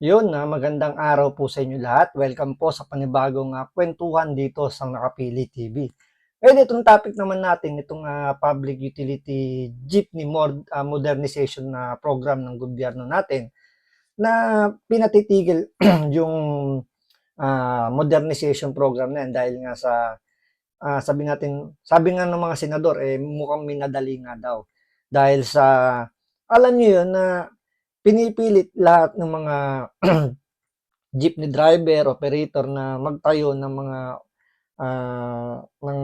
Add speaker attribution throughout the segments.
Speaker 1: Yun na magandang araw po sa inyo lahat. Welcome po sa panibagong kwentuhan dito sa Nakapili TV. Ngayon itong topic naman natin, itong public utility jeepney modernization na program ng gobyerno natin na pinatitigil yung modernization program na yan dahil nga sa sabi nga ng mga senador mukhang minadali nga daw dahil sa alam niyo yun na pinipilit lahat ng mga jeepney driver, operator na magtayo ng mga ng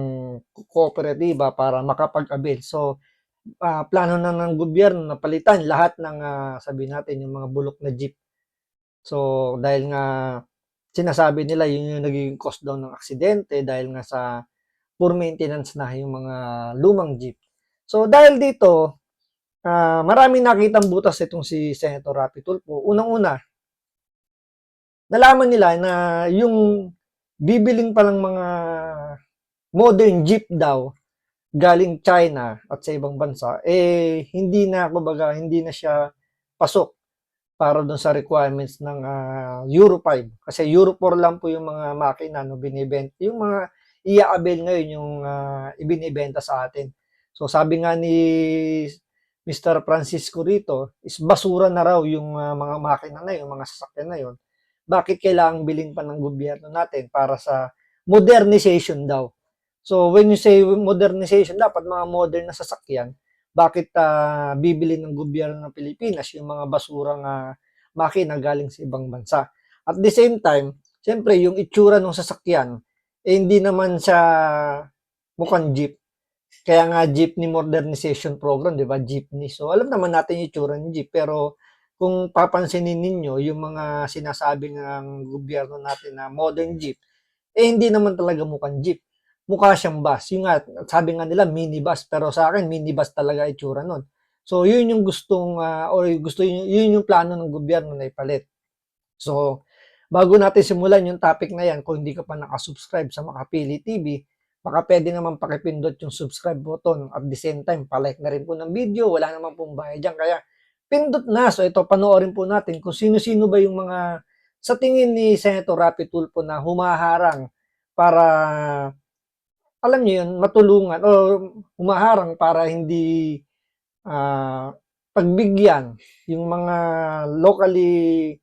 Speaker 1: kooperatiba para makapag-avail. So, plano na ng gobyerno na palitan lahat ng sabi natin yung mga bulok na jeep. So, dahil nga sinasabi nila yun yung nagiging cause daw ng aksidente dahil nga sa poor maintenance na yung mga lumang jeep. So, dahil dito, maraming nakitang butas itong si Senator Rapi Tulfo. Unang-una, nalaman nila na yung bibiling palang mga modern jeep daw galing China at sa ibang bansa, hindi na, kumbaga, hindi na siya pasok para doon sa requirements ng Euro 5. Kasi Euro 4 lang po yung mga makina no binibenta, yung mga i-avail ngayon yung ibinibenta sa atin. So sabi nga ni Mr. Francisco rito, is basura na raw yung mga makina na yun, mga sasakyan na yun. Bakit kailangang bilhin pa ng gobyerno natin para sa modernization daw? So when you say modernization, dapat mga modern na sasakyan. Bakit bibili ng gobyerno ng Pilipinas yung mga basurang makina galing sa ibang bansa? At the same time, siyempre yung itsura ng sasakyan, hindi naman siya mukhang jeep. Kaya nga jeepney modernization program, 'di ba? Jeepney. So alam naman natin yung itsura ng jeep, pero kung papansinin ninyo yung mga sinasabi ng gobyerno natin na modern jeep, hindi naman talaga mukhang jeep. Mukha siyang bus. Yung nga, sabi nga nila minibus, pero sa akin minibus talaga itsura nun. So yun yung gustong or gusto yun yung plano ng gobyerno na ipalit. So bago natin simulan yung topic na yan, kung hindi ka pa nakasubscribe sa Makapili TV, baka pwede naman pakipindot yung subscribe button at the same time, palike na rin po ng video, wala naman pong bayad dyan. Kaya pindot na. So ito, panoorin po natin kung sino-sino ba yung mga sa tingin ni Senator Rapi Tulfo na humaharang para, alam niyo yun, matulungan o humaharang para hindi pagbigyan yung mga locally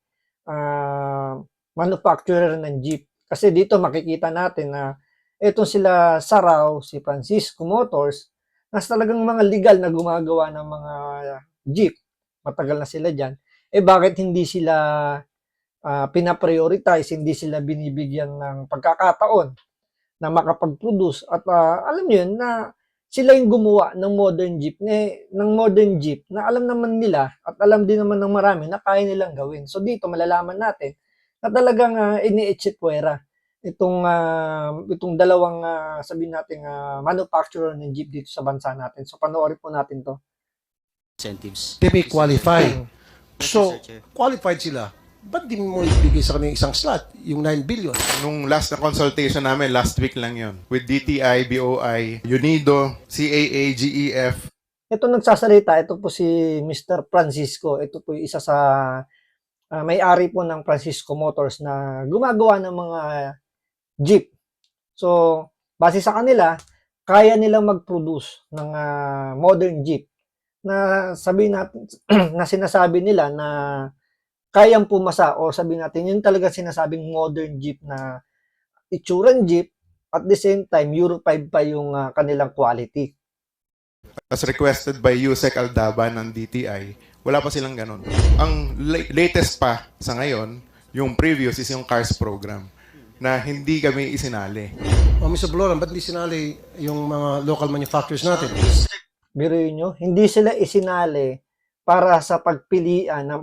Speaker 1: manufacturer ng jeep. Kasi dito makikita natin na itong sila Saraw, si Francisco Motors, nas talagang mga legal na gumagawa ng mga jeep. Matagal na sila dyan. Bakit hindi sila pinaprioritize, hindi sila binibigyan ng pagkakataon na makapag-produce at alam niyo yun na sila yung gumawa ng modern jeep na alam naman nila at alam din naman ng marami na kaya nilang gawin. So dito malalaman natin na talagang ini-echipwera itong dalawang sabihin natin manufacturer ng jeep dito sa bansa natin. So panoorin po natin to.
Speaker 2: Incentives.
Speaker 3: They may qualify. So,
Speaker 2: Sir Chair.
Speaker 3: qualified sila. Ba't di mo ibigay sa kanila isang slot, yung 9 billion?
Speaker 4: Nung last na consultation namin, last week lang yon, with DTI, BOI, UNIDO, CAA, GEF.
Speaker 1: Ito nagsasalita, ito po si Mr. Francisco. Ito po yung isa sa may-ari po ng Francisco Motors na gumagawa ng mga jeep. So, base sa kanila, kaya nilang mag-produce ng modern jeep na sabihin natin na sinasabi nila na kayang pumasa o sabihin natin yun talaga sinasabing modern jeep na itsurang jeep at the same time Euro 5 pa yung kanilang quality.
Speaker 4: As requested by Yusek Aldaban ng DTI, wala pa silang ganun. Ang latest pa sa ngayon, yung previous is yung CARS program na hindi kami isinali.
Speaker 3: O Mr. Bloran, ba't di sinali yung mga local manufacturers natin?
Speaker 1: Biruin nyo, hindi sila isinali para sa pagpilian ng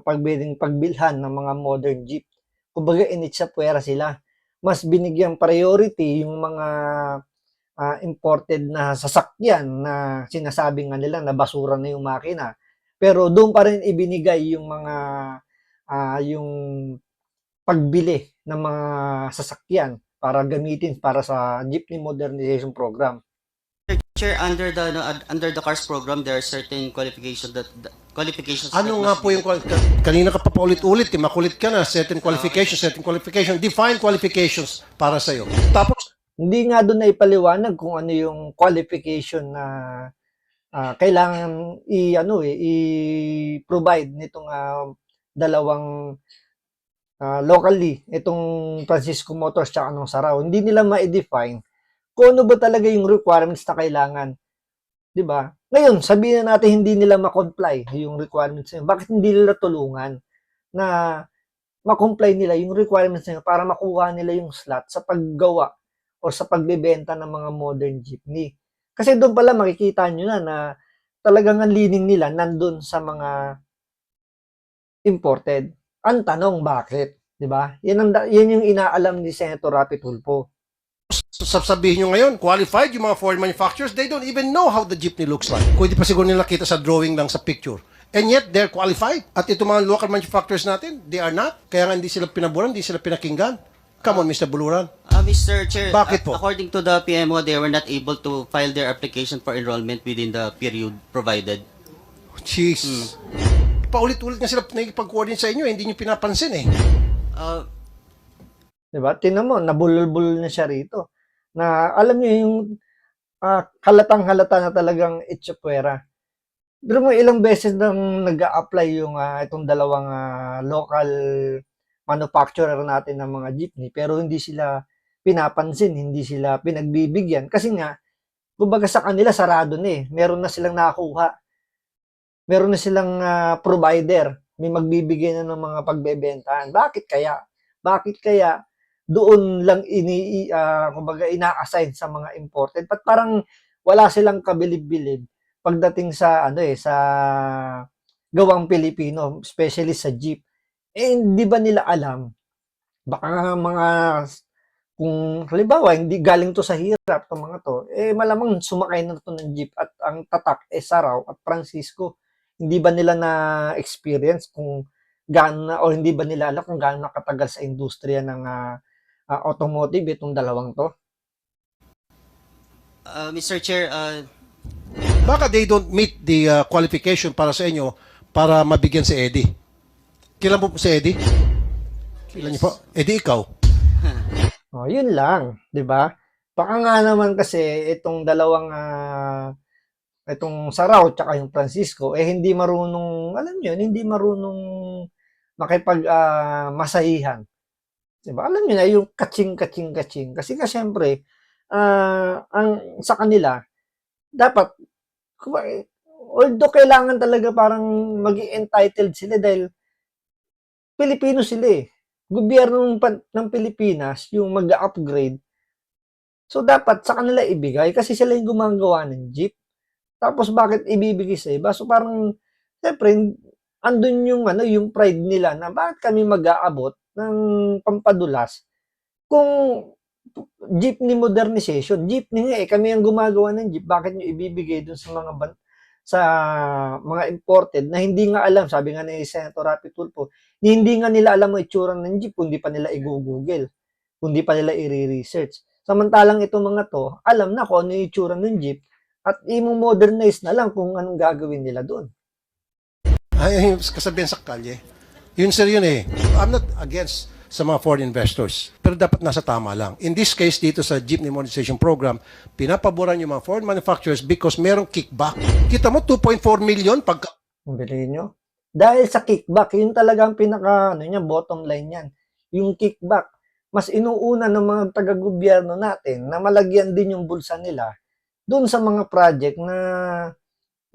Speaker 1: pagbilhan ng mga modern jeep. Kumbaga initsapwera sila. Mas binigyang priority yung mga imported na sasakyan na sinasabi nga nila na basura na yung makina. Pero doon pa rin ibinigay yung mga yung pagbili ng mga sasakyan para gamitin para sa jeepney modernization program.
Speaker 2: Chair, under the CARS program, there are certain qualifications that Qualifications.
Speaker 3: Ano
Speaker 2: that
Speaker 3: nga
Speaker 2: must
Speaker 3: po
Speaker 2: be-
Speaker 3: yung kanina ka pa paulit-ulit, makulit ka na, certain qualification, define qualifications para sa iyo. Tapos
Speaker 1: Hindi nga doon na ipaliwanag kung ano yung qualification na kailangan i-provide nitong dalawang locally, itong Francisco Motors tsaka nung Sarao. Hindi nila ma-define kung ano ba talaga yung requirements na kailangan. 'Di ba? Ngayon, sabihin na natin hindi nila ma-comply yung requirements na yun. Bakit hindi nila tulungan na ma-comply nila yung requirements na yun para makuha nila yung slot sa paggawa o sa pagbebenta ng mga modern jeepney. Kasi doon pala makikita nyo na talagang ang leaning nila nandun sa mga imported. Ang tanong, bakit? 'Di ba? Yan yung inaalam ni Senator Rapi Tulfo.
Speaker 3: sasabihin nyo ngayon, qualified yung mga foreign manufacturers, they don't even know how the jeepney looks like. Pwede pa siguro nila kita sa drawing lang sa picture. And yet, they're qualified. At itong mga local manufacturers natin, they are not. Kaya nga hindi sila pinaburan, hindi sila pinakinggan. Come on, Mr. Buluran.
Speaker 2: Mr. Chair,
Speaker 3: Bakit po?
Speaker 2: according to the PMO, they were not able to file their application for enrollment within the period provided.
Speaker 3: Jeez. Paulit-ulit nga sila nakikipag-coordinate sa inyo, hindi nyo pinapansin eh.
Speaker 1: Diba? Tingnan mo, nabulol-bulol na siya rito. Na alam niyo yung halatang-halata na talagang itsupwera. Pero mo ilang beses nang nag-a-apply yung itong dalawang local manufacturer natin ng mga jeepney pero hindi sila pinapansin, hindi sila pinagbibigyan. Kasi nga, kumbaga sa kanila sarado na eh. Meron na silang nakuha. Meron na silang provider. May magbibigay na ng mga pagbebentahan. Bakit kaya? Bakit kaya doon lang kumbaga ina-assign sa mga imported? Pat parang wala silang kabilib-bilib pagdating sa sa gawang Pilipino, especially sa jeep. Eh hindi ba nila alam? Baka nga mga kung halimbawa hindi galing to sa hirap to mga to, eh malamang sumakay na to ng jeep at ang tatak Sarao at Francisco. Hindi ba nila na experience kung gaano na o hindi ba nila alam kung gaano nakatagal sa industriya ng automotive itong dalawang to?
Speaker 2: Mr. Chair,
Speaker 3: Baka they don't meet the qualification para sa inyo para mabigyan si Eddie. Kailan po si Eddie? Kailan niyo po? Eddie, ikaw.
Speaker 1: Oh, yun lang, 'di ba? Baka nga naman kasi itong dalawang itong Sarao tsaka yung Francisco hindi marunong, alam niyo, hindi marunong makipag masahihan. 'Di ba? Alam niyo na yung kaching. Kasi syempre, ang sa kanila dapat although kailangan talaga parang maging entitled sila dahil Pilipino sila eh. Gobyerno ng Pilipinas yung mag-upgrade. So, dapat sa kanila ibigay kasi sila yung gumagawa ng jeep. Tapos, bakit ibibigay sa iba? So, parang, siyempre, andun yung, yung pride nila na bakit kami mag-aabot ng pampadulas kung jeepney modernization. Jeepney nga kami ang gumagawa ng jeep. Bakit nyo ibibigay dun sa mga imported na hindi nga alam, sabi nga ni Senator Rapi Tulfo, hindi nga nila alam ang itsura ng jeep kung di pa nila i-google, kung di pa nila i-research. Samantalang itong mga to, alam na kung ano yung itsura ng jeep at i-modernize na lang kung anong gagawin nila doon.
Speaker 3: Ay, yung kasabihan sa kalye. Yun sir yun eh. I'm not against sa mga foreign investors. Pero dapat nasa tama lang. In this case, dito sa Jeepney Modernization Program, pinapaboran yung mga foreign manufacturers because merong kickback. Kita mo, 2.4 million pagka...
Speaker 1: Ang bilhin nyo. Dahil sa kickback, yun talaga ang bottom line yan. Yung kickback, mas inuuna ng mga taga-gobyerno natin na malagyan din yung bulsa nila doon sa mga project na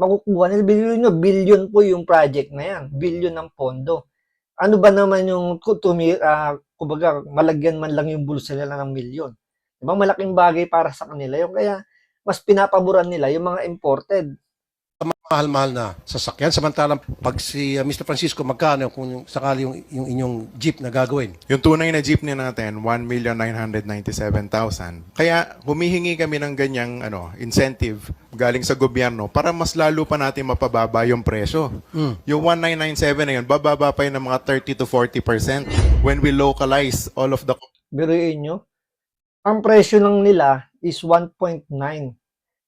Speaker 1: makukuha nila. Billion po yung project na yan. Billion ng pondo. Ano ba naman yung kumbaga malagyan man lang yung bulsa nila ng milyon. Diba? Malaking bagay para sa kanila. Yung kaya mas pinapaboran nila yung mga imported.
Speaker 3: Mahal-mahal na sasakyan. Samantalang pag si Mr. Francisco, magkano kung sakali yung inyong jeep na gagawin?
Speaker 4: Yung tunay na jeepney natin, 1,997,000. Kaya humihingi kami ng ganyang incentive galing sa gobyerno para mas lalo pa natin mapababa yung presyo. Yung 1,997 na yun, bababa pa yun ng mga 30 to 40% when we localize all of the...
Speaker 1: Biruin nyo, ang presyo lang nila is 1.9.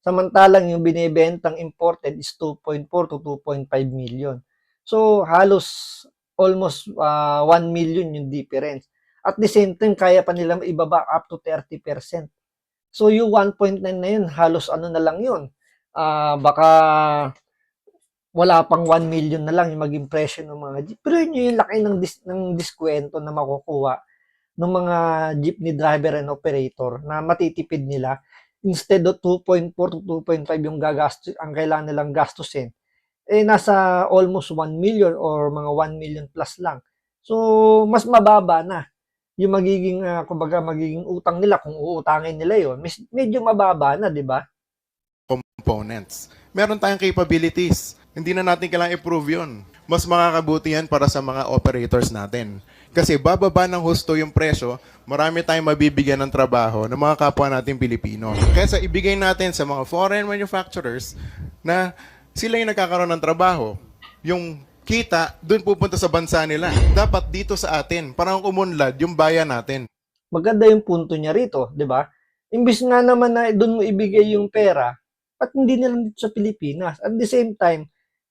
Speaker 1: Samantalang yung binebentang imported is 2.4 to 2.5 million. So, halos almost 1 million yung difference. At the same time, kaya pa nila ibaba up to 30%. So, yung 1.9 na yun, halos ano na lang yun. Baka wala pang 1 million na lang yung maging presyo ng mga jeep. Pero yun yung laki ng diskwento na makukuha ng mga jeepney driver and operator na matitipid nila. Instead of 2.4 to 2.5 yung ang kailangan nilang gastusin, nasa almost 1 million or mga 1 million plus lang. So, mas mababa na yung magiging, kumbaga, magiging utang nila kung uutangin nila yon. Medyo mababa na, di ba?
Speaker 4: Components. Meron tayong capabilities. Hindi na natin kailangang i-prove yun. Mas makakabuti yan para sa mga operators natin. Kasi bababa ng husto yung presyo, marami tayong mabibigyan ng trabaho ng mga kapwa natin Pilipino. Kaya ibigay natin sa mga foreign manufacturers na sila yung nagkakaroon ng trabaho. Yung kita, dun pupunta sa bansa nila. Dapat dito sa atin, parang umunlad yung bayan natin.
Speaker 1: Maganda yung punto niya rito, di ba? Imbis nga naman na doon mo ibigay yung pera, at hindi na lang dito sa Pilipinas. At the same time,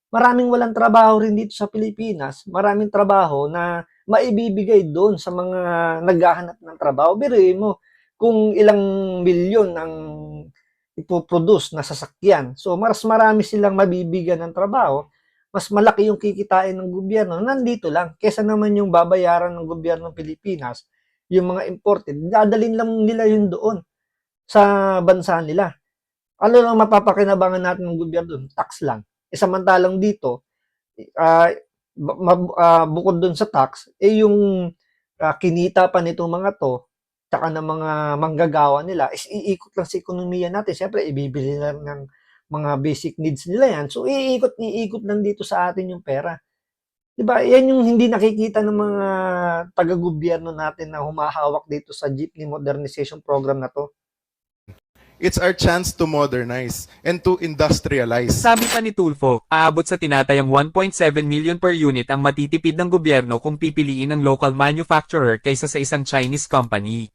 Speaker 1: maraming walang trabaho rin dito sa Pilipinas. Maraming trabaho na maibibigay doon sa mga naghahanap ng trabaho. Biruin mo kung ilang milyon ang ipoproduce na sasakyan. So, mas marami silang mabibigyan ng trabaho. Mas malaki yung kikitain ng gobyerno. Nandito lang. Kesa naman yung babayaran ng gobyerno ng Pilipinas, yung mga imported, dadalhin lang nila yun doon sa bansa nila. Ano lang mapapakinabangan natin ng gobyerno doon? Tax lang. Samantalang dito, bukod doon sa tax, yung kinita pa nitong mga to, tsaka ng mga manggagawa nila, is iikot lang sa ekonomiya natin. Siyempre, ibibili lang ng mga basic needs nila yan. So, iikot lang dito sa atin yung pera. Diba? Yan yung hindi nakikita ng mga taga-gobyerno natin na humahawak dito sa jeepney modernization program na to.
Speaker 4: It's our chance to modernize and to industrialize.
Speaker 5: Sabi pa ni Tulfo, aabot sa tinatayang 1.7 million per unit ang matitipid ng gobyerno kung pipiliin ng local manufacturer kaysa sa isang Chinese company.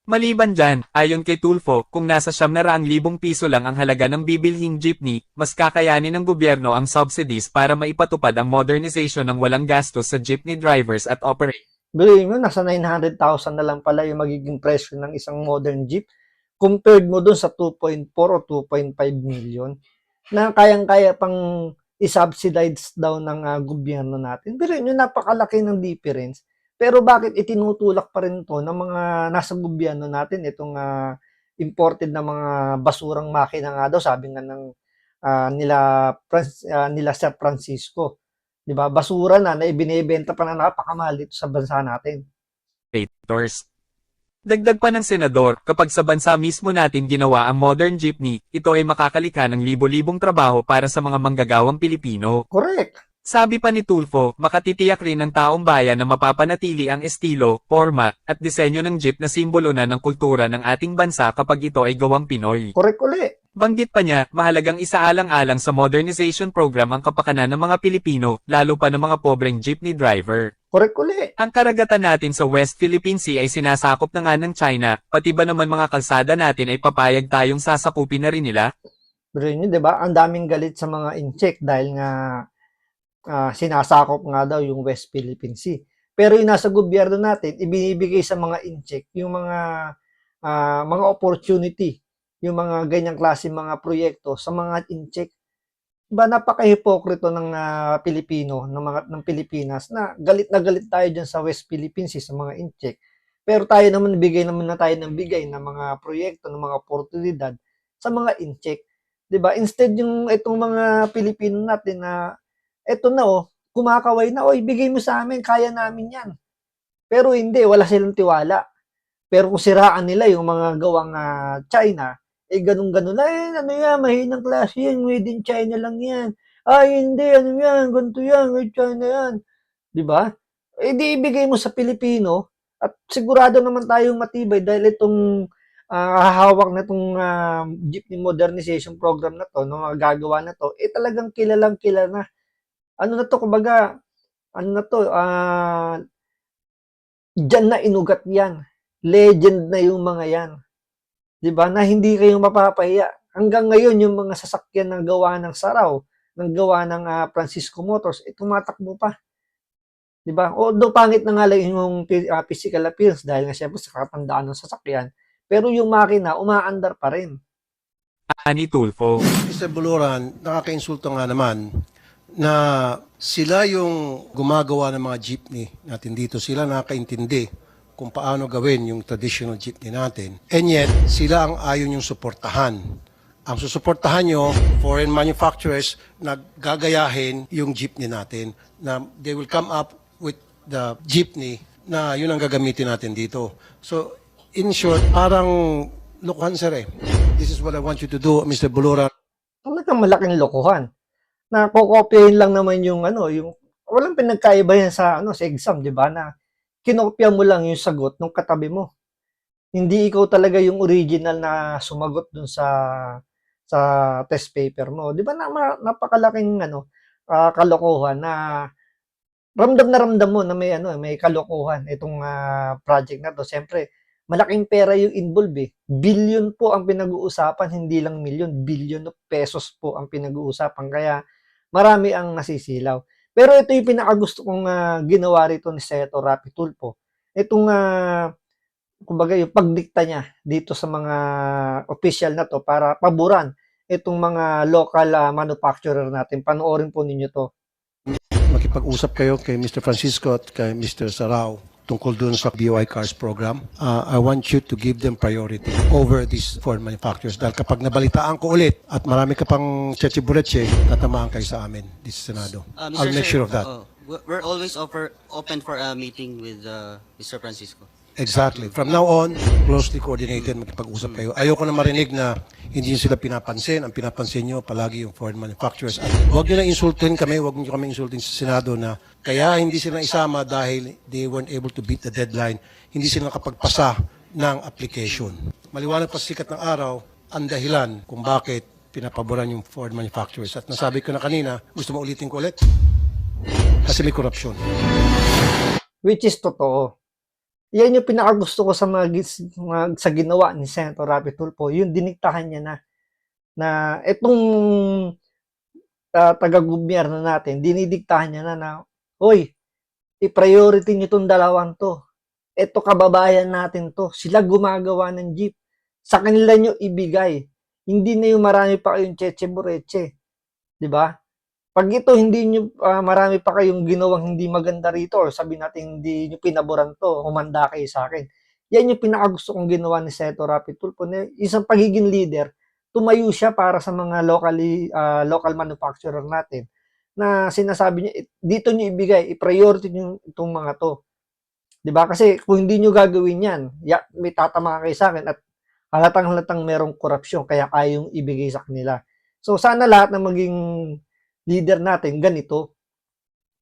Speaker 5: Maliban dyan, ayon kay Tulfo, kung nasa 700,000 piso lang ang halaga ng bibilhing jeepney, mas kakayanin ng gobyerno ang subsidies para maipatupad ang modernization ng walang gastos sa jeepney drivers at operators.
Speaker 1: Bilhin mo, nasa 900,000 na lang pala yung magiging presyo ng isang modern jeep compared mo dun sa 2.4 o 2.5 million na kayang-kaya pang i-subsidize daw ng gobyerno natin. Pero yun, napakalaki ng difference. Pero bakit itinutulak pa rin to ng mga nasa gobyerno natin itong imported na mga basurang makina nga daw, sabi nga ng nila Sir Francisco. 'Di ba? Basura na ibinebenta pa na napakamahal dito sa bansa natin.
Speaker 5: Dagdag pa ng senador, kapag sa bansa mismo natin ginawa ang modern jeepney, ito ay makakalika ng libo-libong trabaho para sa mga manggagawang Pilipino.
Speaker 1: Correct.
Speaker 5: Sabi pa ni Tulfo, makatitiyak rin ng taong bayan na mapapanatili ang estilo, forma, at disenyo ng jeep na simbolo na ng kultura ng ating bansa kapag ito ay gawang Pinoy.
Speaker 1: Correct uli.
Speaker 5: Banggit pa niya, mahalagang isaalang-alang sa modernization program ang kapakanan ng mga Pilipino, lalo pa ng mga pobreng jeepney driver.
Speaker 1: Correct uli.
Speaker 5: Ang karagatan natin sa West Philippine Sea ay sinasakop na nga ng China, pati ba naman mga kalsada natin ay papayag tayong sasakupin na rin nila?
Speaker 1: Pero yun, di ba? Ang daming galit sa mga incheck dahil nga sinasakop nga daw yung West Philippine Sea. Pero yung nasa gobyerno natin, ibinibigay sa mga incheck yung mga opportunity, yung mga ganyang klase mga proyekto sa mga incheck. Diba, napaka-hipokrito ng Pilipino, ng Pilipinas, na galit tayo dyan sa West Philippine Sea, sa mga incheck. Pero tayo naman, bigay naman na tayo ng bigay ng mga proyekto, ng mga oportunidad sa mga incheck. Diba? Instead, yung itong mga Pilipino natin na, eto na kumakaway na, ibigay mo sa amin, kaya namin yan. Pero hindi, wala silang tiwala. Pero kung siraan nila yung mga gawang China, ganun-ganun, ano yan, mahinang klase yan, made in China lang yan. Hindi, ano yan, ganito yan, made China yan. Diba? Di ibigay mo sa Pilipino, at sigurado naman tayong matibay dahil itong hahawak na itong jeepney modernization program na to, mga gagawa na to, talagang kilalang kilala na. Ano na to, kumbaga, ano na to, dyan na inugat yan. Legend na yung mga yan. Diba? Na hindi kayo mapapahiya. hanggang ngayon yung mga sasakyan na gawa ng Saraw, ng gawa ng Francisco Motors, tumatakbo pa. 'Di ba? Although pangit na nga lang yung physical appearance dahil nga syempre sa katandaan ng sasakyan, pero yung makina umaandar pa rin.
Speaker 5: Ani Tulfo.
Speaker 3: Mr. Buluran, nakakainsulto nga naman na sila yung gumagawa ng mga jeepney natin dito. Sila nakakaintindi kung paano gawin yung traditional jeepney natin. And yet, sila ang ayaw yung suportahan. Ang susuportahan nyo, foreign manufacturers na gagayahin yung jeepney natin. Na they will come up with the jeepney na yun ang gagamitin natin dito. So, in short, parang lokohan sir eh. This is what I want you to do, Mr. Buluran.
Speaker 1: Talagang malaking lokohan. Na kokopyahin lang naman yung yung walang pinagkaiba yan sa sa exam, 'di ba? Na kinopya mo lang yung sagot ng katabi mo. Hindi ikaw talaga yung original na sumagot dun sa test paper mo. 'Di ba napakalaking kalokohan na ramdam mo na may kalokohan itong project na to. Siyempre, malaking pera yung involved eh. Billion po ang pinag-uusapan, hindi lang milyon. Billion of pesos po ang pinag-uusapan. Kaya marami ang nasisilaw. Pero ito yung pinakagusto kong ginawa rito ni Senator Rapi Tulfo. Itong kumbaga yung pagdikta niya dito sa mga official na to para paboran itong mga local manufacturer natin. Panoorin po ninyo to.
Speaker 3: Makipag-usap kayo kay Mr. Francisco at kay Mr. Sarao tungkol dun sa BOI Cars program. I want you to give them priority over these foreign manufacturers. Dahil kapag nabalitaan ko ulit at marami ka pang cheche-bureche, tatamaan kayo sa amin, this Senado. I'll make sure of that.
Speaker 2: We're always open for a meeting with Mr. Francisco.
Speaker 3: Exactly. From now on, closely coordinated, makipag-usap kayo. Ayoko na marinig na hindi nyo sila pinapansin. Ang pinapansin nyo palagi yung foreign manufacturers. At huwag nyo na insultin kami, huwag nyo kami insultin sa Senado na kaya hindi sila isama dahil they weren't able to beat the deadline. Hindi sila nakapagpasa ng application. Maliwanag pa sikat ng araw ang dahilan kung bakit pinapaboran yung foreign manufacturers. At nasabi ko na kanina, gusto mo ulitin ko ulit? Kasi may korupsyon.
Speaker 1: Which is totoo. Yan yung pinakagusto ko sa sa ginawa ni Senator Rapi Tulfo, yung diniktahan niya na itong taga-gobyerno natin, dinidiktahan niya na hoy, i-priority niyo tong dalawang to. Ito kababayan natin to. Sila gumagawa ng jeep. Sa kanila niyo ibigay. Hindi na yung marami pa kayong cheche-bureche. 'Di ba? Pag ito hindi nyo, marami pa kayong ginawang hindi maganda rito or sabi natin hindi nyo pinaboran to, humanda kayo sa akin. Yan yung pinakagusto kong ginawa ni Senator Rapi Tulfo. Isang pagiging leader, tumayo siya para sa mga local manufacturer natin na sinasabi niya, dito nyo ibigay, i-priority nyo itong mga to. 'Di ba? Kasi kung hindi nyo gagawin yan, may tatama kayo sa akin at halatang merong korupsyon kaya kayong ibigay sa kanila. So sana lahat na maging leader natin ganito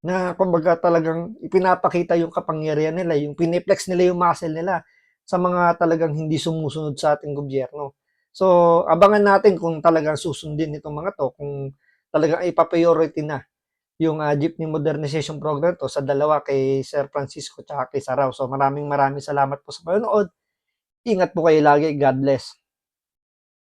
Speaker 1: na kumbaga talagang ipinapakita yung kapangyarihan nila, yung piniplex nila yung muscle nila sa mga talagang hindi sumusunod sa ating gobyerno. So abangan natin kung talagang susundin itong mga to, kung talagang ipa-priority na yung jeepney modernization program to sa dalawa, kay Sir Francisco at kay Sarao. So maraming salamat po sa panonood. Ingat po kayo lagi. God bless.